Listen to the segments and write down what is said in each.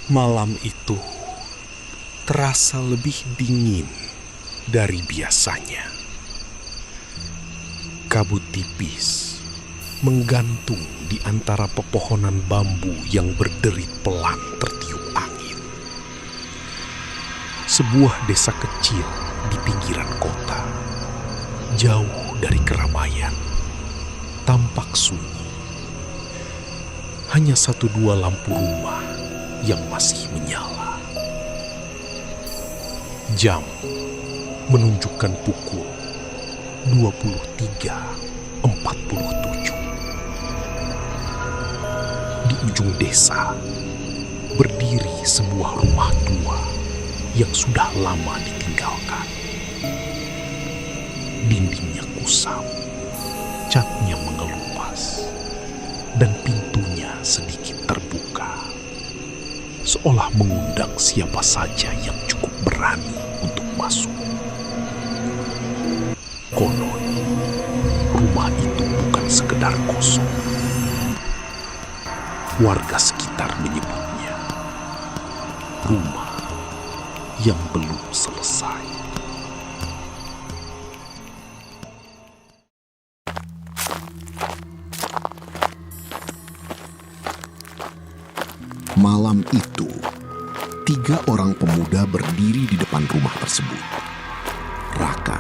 Malam itu terasa lebih dingin dari biasanya. Kabut tipis menggantung di antara pepohonan bambu yang berderit pelan tertiup angin. Sebuah desa kecil di pinggiran kota, jauh dari keramaian, tampak sunyi. Hanya 1-2 lampu rumah yang masih menyala. Jam menunjukkan pukul 23.47. Di ujung desa berdiri sebuah rumah tua yang sudah lama ditinggalkan. Dindingnya kusam, catnya mengelupas, dan pintunya sedikit terbuka, seolah mengundang siapa saja yang cukup berani untuk masuk. Konon, rumah itu bukan sekedar kosong. Warga sekitar menyebutnya rumah yang belum selesai. Malam itu, 3 orang pemuda berdiri di depan rumah tersebut. Raka,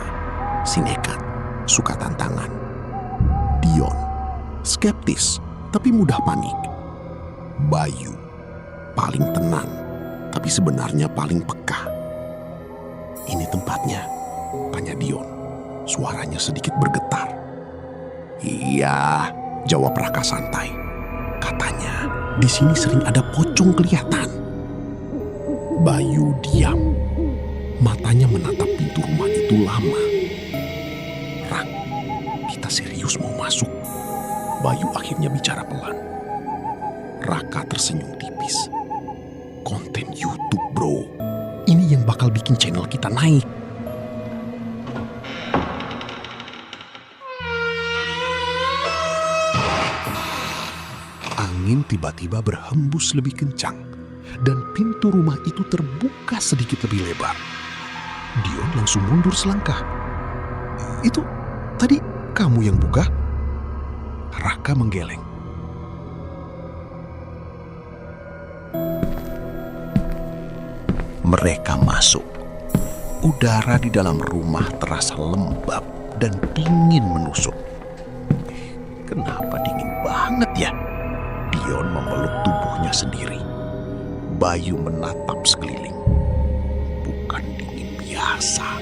si nekat, suka tantangan. Dion, skeptis tapi mudah panik. Bayu, paling tenang tapi sebenarnya paling peka. "Ini tempatnya?" tanya Dion. Suaranya sedikit bergetar. "Iya," jawab Raka santai. "Katanya di sini sering ada pocong kelihatan." Bayu diam. Matanya menatap pintu rumah itu lama. "Rak, kita serius mau masuk?" Bayu akhirnya bicara pelan. Raka tersenyum tipis. "Konten YouTube, bro. Ini yang bakal bikin channel kita naik." Angin tiba-tiba berhembus lebih kencang dan pintu rumah itu terbuka sedikit lebih lebar. Dion langsung mundur selangkah. "Itu tadi kamu yang buka?" Raka menggeleng. Mereka masuk. Udara di dalam rumah terasa lembab dan dingin menusuk. "Kenapa dingin banget ya?" Dion memeluk tubuhnya sendiri. Bayu menatap sekeliling. Bukan dingin biasa.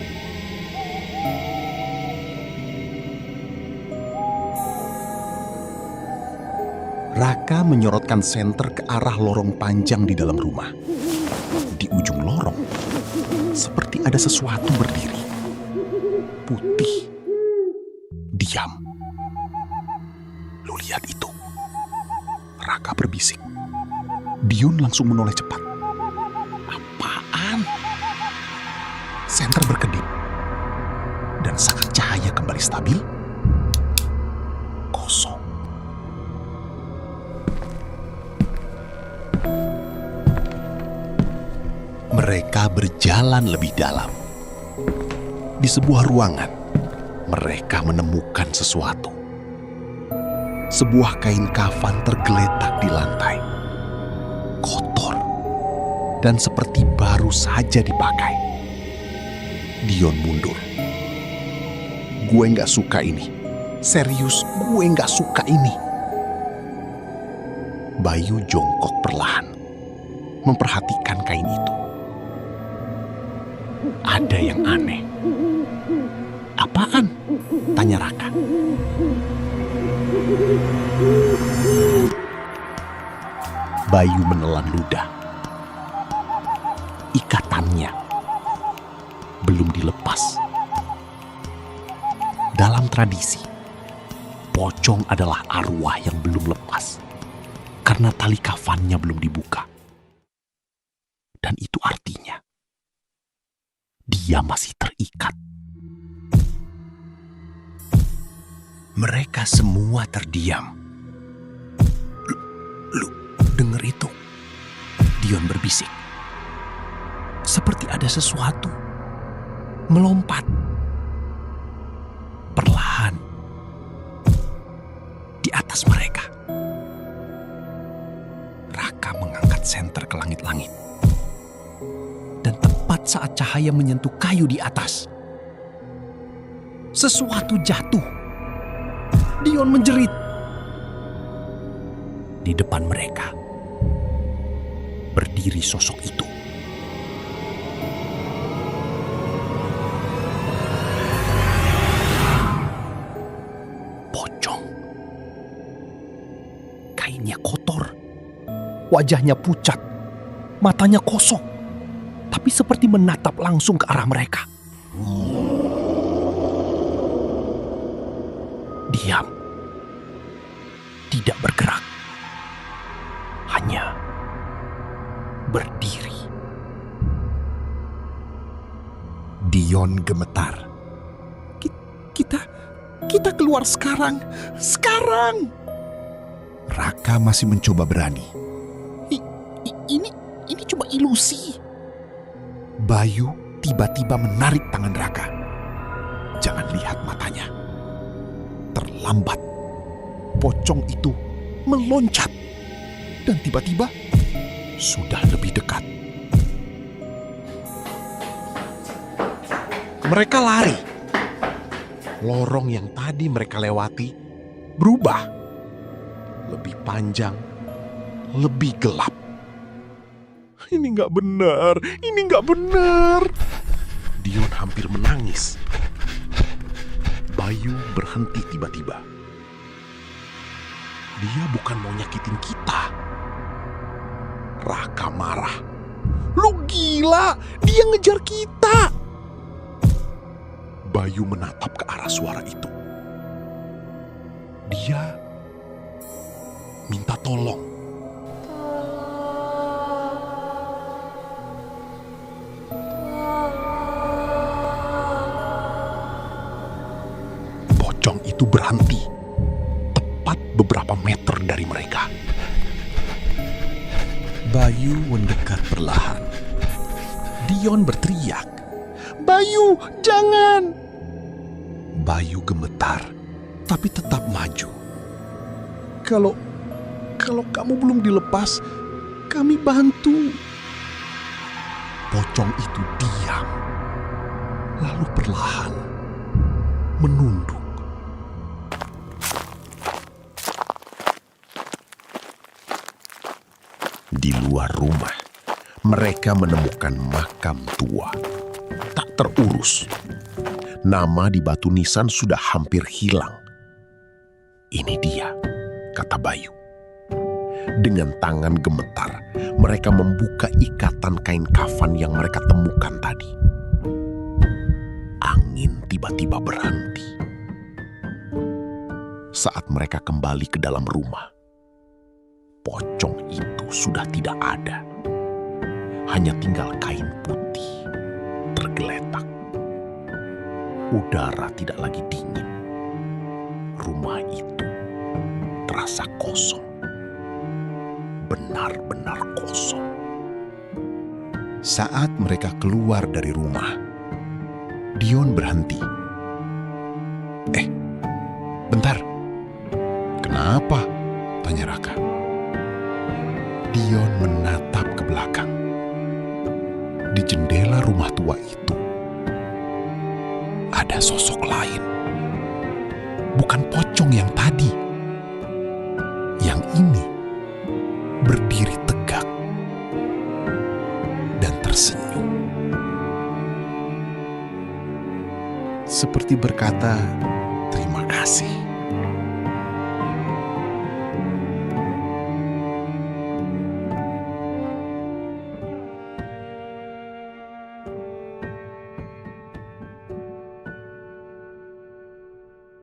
Raka menyorotkan senter ke arah lorong panjang di dalam rumah. Di ujung lorong, seperti ada sesuatu berdiri. Putih. Diam. "Lu lihat itu?" Raka berbisik. Dion langsung menoleh cepat. "Apaan?" Senter berkedip. Dan saat cahaya kembali stabil, kosong. Mereka berjalan lebih dalam. Di sebuah ruangan, mereka menemukan sesuatu. Sebuah kain kafan tergeletak di lantai. Kotor dan seperti baru saja dipakai. Dion mundur. "Gue gak suka ini. Serius, gue gak suka ini." Bayu jongkok perlahan, memperhatikan kain itu. Ada yang aneh. "Apaan?" tanya Raka. Bayu menelan ludah. Ikatannya belum dilepas. Dalam tradisi, pocong adalah arwah yang belum lepas karena tali kafannya belum dibuka. Dan itu artinya dia masih terikat. Mereka semua terdiam. Lu denger itu?" Dion bergerak. berbisik. Seperti ada sesuatu melompat perlahan di atas mereka. Raka mengangkat senter ke langit-langit. Dan tepat saat cahaya menyentuh kayu di atas, sesuatu jatuh. Dion menjerit. Di depan mereka berdiri sosok itu. Pocong. Kainnya kotor. Wajahnya pucat. Matanya kosong. Tapi seperti menatap langsung ke arah mereka. Diam. Tidak bergerak. Hanya berdiri. Dion gemetar. Kita keluar sekarang. Sekarang. Raka masih mencoba berani. Ini cuma ilusi. Bayu tiba-tiba menarik tangan Raka. Jangan lihat matanya. Terlambat. Pocong itu meloncat. Dan tiba-tiba sudah lebih dekat. Mereka lari. Lorong yang tadi mereka lewati berubah. Lebih panjang, lebih gelap. Ini nggak benar, ini nggak benar. Dion hampir menangis. Bayu berhenti tiba-tiba. Dia bukan mau nyakitin kita. Raka marah. Lu gila, dia ngejar kita. Bayu menatap ke arah suara itu. Dia minta tolong. Pocong itu berhenti tepat beberapa meter dari mereka. Bayu mendekat perlahan. Dion berteriak. Bayu, jangan! Bayu gemetar, tapi tetap maju. Kalau kamu belum dilepas, kami bantu. Pocong itu diam, lalu perlahan menunduk. Di luar rumah, mereka menemukan makam tua. Tak terurus. Nama di batu nisan sudah hampir hilang. Ini dia, kata Bayu. Dengan tangan gemetar, mereka membuka ikatan kain kafan yang mereka temukan tadi. Angin tiba-tiba berhenti. Saat mereka kembali ke dalam rumah, pocong itu sudah tidak ada. Hanya tinggal kain putih tergeletak. Udara tidak lagi dingin. Rumah itu terasa kosong. Benar-benar kosong. Saat mereka keluar dari rumah, Dion berhenti. Bentar. Kenapa? Tanya Raka. Dion menatap ke belakang. Di jendela rumah tua itu, ada sosok lain. Bukan pocong yang tadi. Yang ini berdiri tegak dan tersenyum. Seperti berkata, terima kasih.